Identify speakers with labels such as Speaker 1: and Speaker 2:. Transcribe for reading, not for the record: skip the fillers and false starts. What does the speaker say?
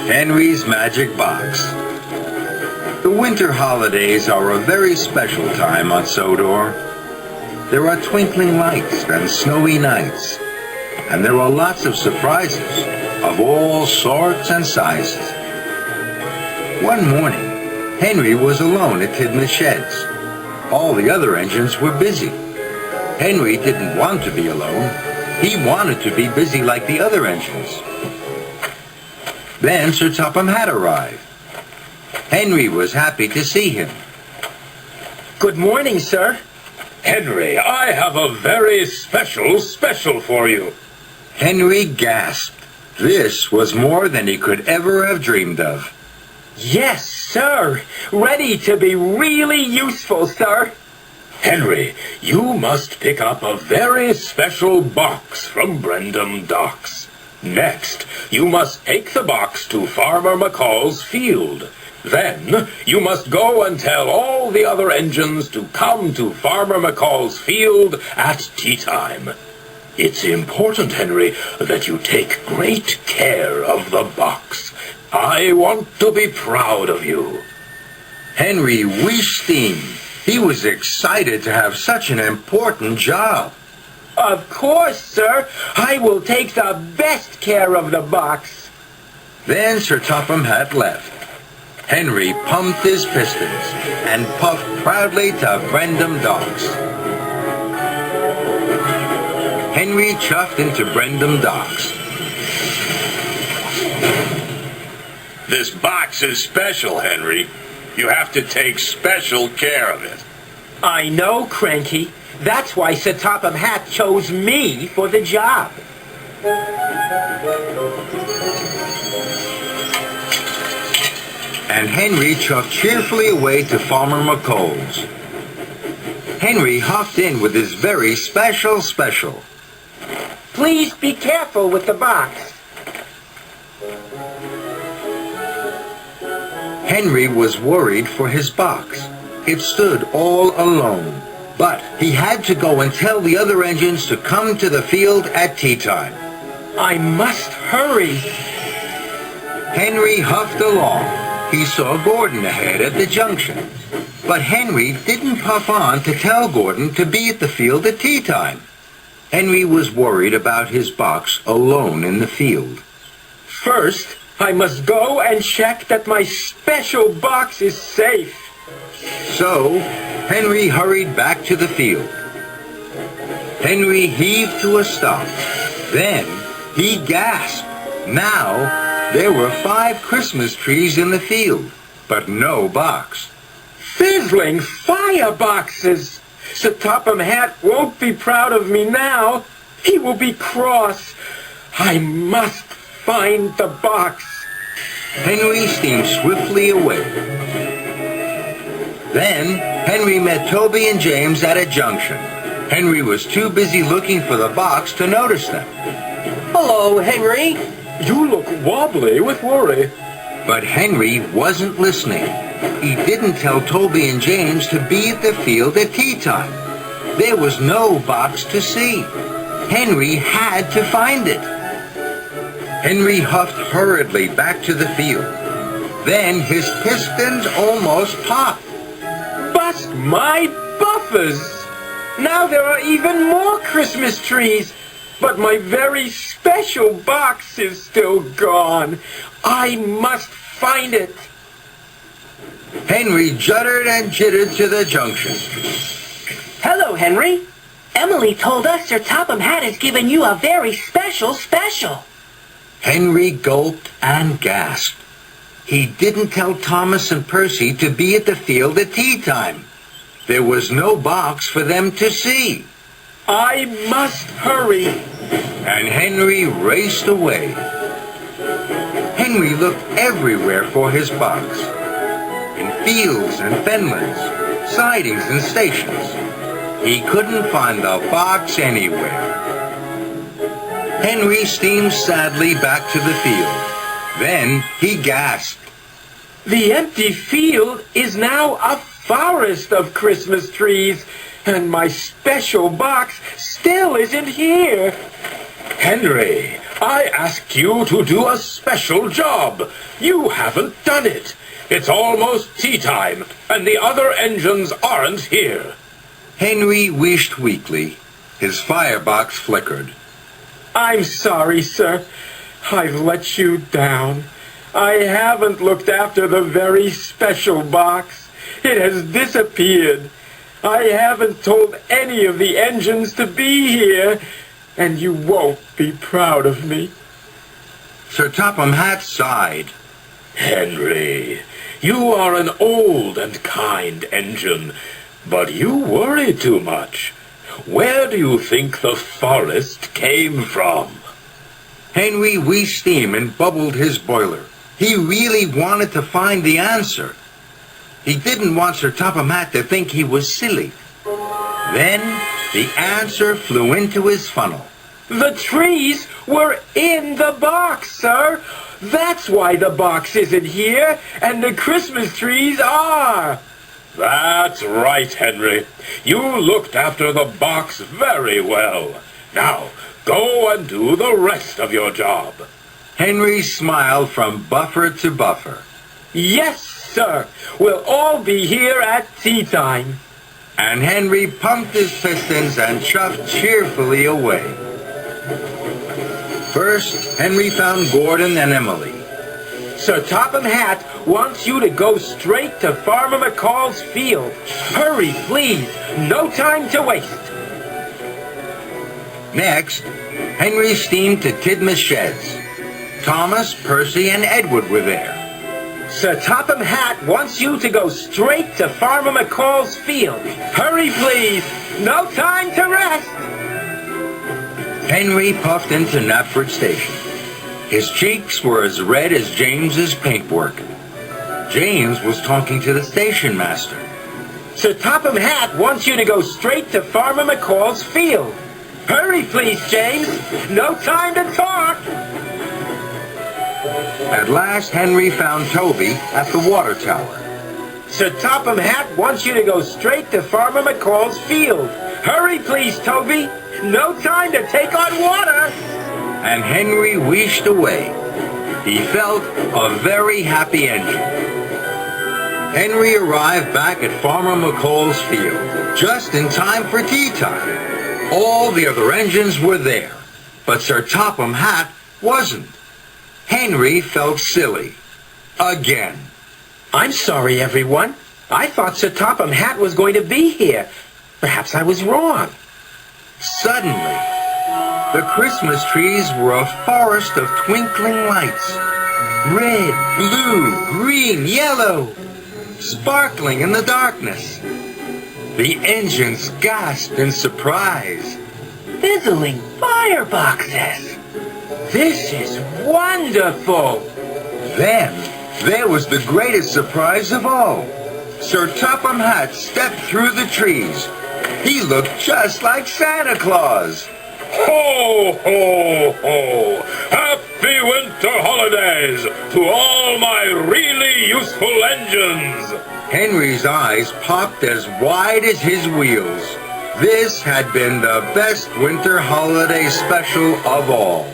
Speaker 1: Henry's Magic Box. The winter holidays are a very special time on Sodor. There are twinkling lights and snowy nights, and there are lots of surprises of all sorts and sizes. One morning, Henry was alone at Tidman's sheds. All the other engines were busy. Henry didn't want to be alone. He wanted to be busy like the other engines. Then Sir Topham Hatt arrived. Henry was happy to see him.
Speaker 2: Good morning, sir.
Speaker 3: Henry, I have a very special for you.
Speaker 1: Henry gasped. This was more than he could ever have dreamed of.
Speaker 2: Yes, sir. Ready to be really useful, sir.
Speaker 3: Henry, you must pick up a very special box from Brendam Docks. Next, you must take the box to Farmer McCall's field. Then, you must go and tell all the other engines to come to Farmer McCall's field at tea time. It's important, Henry, that you take great care of the box. I want to be proud of you.
Speaker 1: Henry wished he was excited to have such an important job.
Speaker 2: Of course, sir. I will take the best care of the box.
Speaker 1: Then Sir Topham Hatt left. Henry pumped his pistons and puffed proudly to Brendam Docks. Henry chuffed into Brendam Docks.
Speaker 3: This box is special, Henry. You have to take special care of it.
Speaker 2: I know, Cranky. That's why Sir Topham Hatt chose me for the job.
Speaker 1: And Henry chuffed cheerfully away to Farmer McCall's. Henry huffed in with his very special.
Speaker 2: Please be careful with the box.
Speaker 1: Henry was worried for his box. It stood all alone. But he had to go and tell the other engines to come to the field at tea time.
Speaker 2: I must hurry.
Speaker 1: Henry huffed along. He saw Gordon ahead at the junction. But Henry didn't puff on to tell Gordon to be at the field at tea time. Henry was worried about his box alone in the field.
Speaker 2: First, I must go and check that my special box is safe.
Speaker 1: So, Henry hurried back to the field. Henry heaved to a stop. Then, he gasped. Now, there were 5 Christmas trees in the field, but no box.
Speaker 2: Sizzling fireboxes! Sir Topham Hatt won't be proud of me now. He will be cross. I must find the box.
Speaker 1: Henry steamed swiftly away. Then, Henry met Toby and James at a junction. Henry was too busy looking for the box to notice them.
Speaker 2: Hello, Henry.
Speaker 3: You look wobbly with worry.
Speaker 1: But Henry wasn't listening. He didn't tell Toby and James to be at the field at tea time. There was no box to see. Henry had to find it. Henry huffed hurriedly back to the field. Then his pistons almost popped.
Speaker 2: Bust my buffers! Now there are even more Christmas trees, but my very special box is still gone. I must find it.
Speaker 1: Henry juddered and jittered to the junction.
Speaker 4: Hello, Henry. Emily told us Sir Topham Hatt has given you a very special.
Speaker 1: Henry gulped and gasped. He didn't tell Thomas and Percy to be at the field at tea time. There was no box for them to see.
Speaker 2: I must hurry.
Speaker 1: And Henry raced away. Henry looked everywhere for his box. In fields and fenlands, sidings and stations. He couldn't find the box anywhere. Henry steamed sadly back to the field. Then he gasped.
Speaker 2: The empty field is now a forest of Christmas trees, and my special box still isn't here.
Speaker 3: Henry, I asked you to do a special job. You haven't done it. It's almost tea time, and the other engines aren't here.
Speaker 1: Henry wished weakly. His firebox flickered.
Speaker 2: I'm sorry, sir. I've let you down. I haven't looked after the very special box. It has disappeared. I haven't told any of the engines to be here, and you won't be proud of me.
Speaker 1: Sir Topham Hatt sighed.
Speaker 3: Henry, you are an old and kind engine, but you worry too much. Where do you think the forest came from?
Speaker 1: Henry wheezed steam and bubbled his boiler. He really wanted to find the answer. He didn't want Sir Topham Hatt to think he was silly. Then the answer flew into his funnel.
Speaker 2: The trees were in the box, sir. That's why the box isn't here, and the Christmas trees are.
Speaker 3: That's right, Henry. You looked after the box very well. Now, go and do the rest of your job.
Speaker 1: Henry smiled from buffer to buffer.
Speaker 2: Yes, sir. We'll all be here at tea time.
Speaker 1: And Henry pumped his pistons and chuffed cheerfully away. First, Henry found Gordon and Emily.
Speaker 2: Sir Topham Hatt wants you to go straight to Farmer McCall's field. Hurry, please. No time to waste.
Speaker 1: Next, Henry steamed to Tidmouth Sheds. Thomas, Percy, and Edward were there.
Speaker 2: Sir Topham Hatt wants you to go straight to Farmer McCall's field. Hurry, please. No time to rest.
Speaker 1: Henry puffed into Knapford Station. His cheeks were as red as James's paintwork. James was talking to the station master.
Speaker 2: Sir Topham Hatt wants you to go straight to Farmer McCall's field. Hurry, please, James. No time to talk.
Speaker 1: At last, Henry found Toby at the water tower.
Speaker 2: Sir Topham Hatt wants you to go straight to Farmer McCall's field. Hurry, please, Toby. No time to take on water.
Speaker 1: And Henry wheezed away. He felt a very happy engine. Henry arrived back at Farmer McCall's field just in time for tea time. All the other engines were there, but Sir Topham Hatt wasn't. Henry felt silly. Again.
Speaker 2: I'm sorry, everyone. I thought Sir Topham Hatt was going to be here. Perhaps I was wrong.
Speaker 1: Suddenly, the Christmas trees were a forest of twinkling lights. Red, blue, green, yellow, sparkling in the darkness. The engines gasped in surprise.
Speaker 4: Fizzling fireboxes.
Speaker 2: This is wonderful.
Speaker 1: Then, there was the greatest surprise of all. Sir Topham Hatt stepped through the trees. He looked just like Santa Claus.
Speaker 3: Ho, ho, ho! Happy winter holidays to all my really useful engines!
Speaker 1: Henry's eyes popped as wide as his wheels. This had been the best winter holiday special of all.